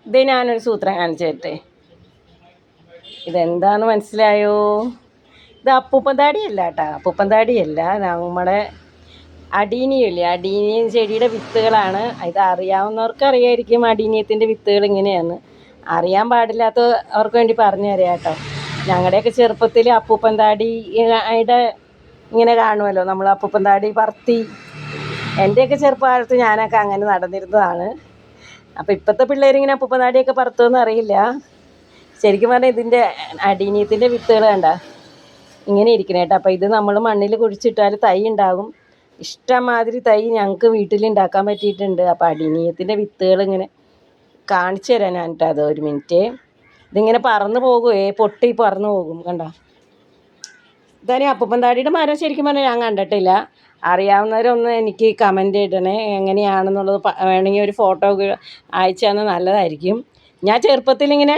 ഇത് ഞാനൊരു സൂത്രം കാണിച്ചു തരട്ടെ. ഇതെന്താന്ന് മനസ്സിലായോ? ഇത് അപ്പൂപ്പൻ താടിയല്ല കേട്ടോ, അപ്പൂപ്പൻ താടിയല്ല, നമ്മുടെ അടീനിയല്ലേ, അടീനിയം ചെടിയുടെ വിത്തുകളാണ്. ഇത് അറിയാവുന്നവർക്ക് അറിയായിരിക്കും അടീനിയത്തിൻ്റെ വിത്തുകൾ ഇങ്ങനെയാണ്. അറിയാൻ പാടില്ലാത്തവർക്ക് വേണ്ടി പറഞ്ഞു തരാം കേട്ടോ. ഞങ്ങളുടെയൊക്കെ ചെറുപ്പത്തിൽ അപ്പൂപ്പൻ താടിയുടെ ഇങ്ങനെ കാണുമല്ലോ, നമ്മൾ അപ്പൂപ്പൻ താടി പറത്തി. എൻ്റെയൊക്കെ ചെറുപ്പകാലത്ത് ഞാനൊക്കെ അങ്ങനെ നടന്നിരുന്നതാണ്. അപ്പോൾ ഇപ്പോഴത്തെ പിള്ളേരിങ്ങനെ അപ്പൂപ്പൻ താടിയൊക്കെ പറത്തുമെന്ന് അറിയില്ല. ശരിക്കും പറഞ്ഞാൽ ഇതിൻ്റെ അടീനിയത്തിൻ്റെ വിത്തുകൾ കണ്ട ഇങ്ങനെ ഇരിക്കണേ കേട്ടോ. അപ്പോൾ ഇത് നമ്മൾ മണ്ണിൽ കുഴിച്ചിട്ടാൽ തൈ ഉണ്ടാകും. ഇഷ്ടംമാതിരി തൈ ഞങ്ങൾക്ക് വീട്ടിലുണ്ടാക്കാൻ പറ്റിയിട്ടുണ്ട്. അപ്പോൾ അടീനിയത്തിൻ്റെ വിത്തുകൾ ഇങ്ങനെ കാണിച്ചു തരാൻ ഞാൻ കേട്ടോ. അത് ഒരു മിനിറ്റ്. ഇതിങ്ങനെ പറന്ന് പോകുമേ, പൊട്ടി പറന്ന് പോകും കണ്ടോ. ഇതാണ് അപ്പൂപ്പൻ താടിയുടെ മരം. ശരിക്കും പറഞ്ഞാൽ ഞാൻ കണ്ടിട്ടില്ല. അറിയാവുന്നവരൊന്ന് എനിക്ക് കമൻറ്റ് ഇടണേ എങ്ങനെയാണെന്നുള്ളത്. വേണമെങ്കിൽ ഒരു ഫോട്ടോ അയച്ചു തന്നാൽ നല്ലതായിരിക്കും. ഞാൻ ചെറുപ്പത്തിലിങ്ങനെ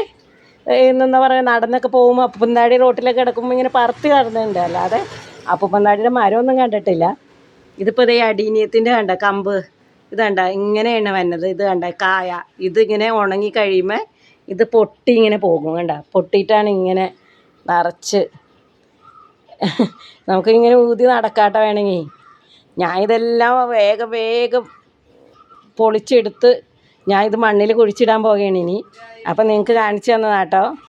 എന്താ പറയുക, നടന്നൊക്കെ പോകുമ്പോൾ അപ്പൂപ്പൻ താടി റോട്ടിലൊക്കെ കിടക്കുമ്പോൾ ഇങ്ങനെ പറത്തി നടന്നിട്ടുണ്ട്. അല്ലാതെ അപ്പൂപ്പൻ താടിയുടെ മരമൊന്നും കണ്ടിട്ടില്ല. ഇതിപ്പോൾ ഇതേ അടീനിയത്തിൻ്റെ കണ്ട കമ്പ് ഇത് കണ്ട ഇങ്ങനെയാണ് വന്നത്. ഇത് കണ്ട കായ ഇതിങ്ങനെ ഉണങ്ങി കഴിയുമ്പോൾ ഇത് പൊട്ടി ഇങ്ങനെ പോകും കണ്ട. പൊട്ടിയിട്ടാണ് ഇങ്ങനെ നിറച്ച് നമുക്കിങ്ങനെ ഊതി നടക്കാട്ട വേണമെങ്കിൽ. ഞാൻ ഇതെല്ലാം വേഗം പൊളിച്ചെടുത്ത് ഞാൻ ഇത് മണ്ണിൽ കുഴിച്ചിടാൻ പോകുകയാണ് ഇനി. അപ്പം നിങ്ങൾക്ക് കാണിച്ചു തന്നതാട്ടോ.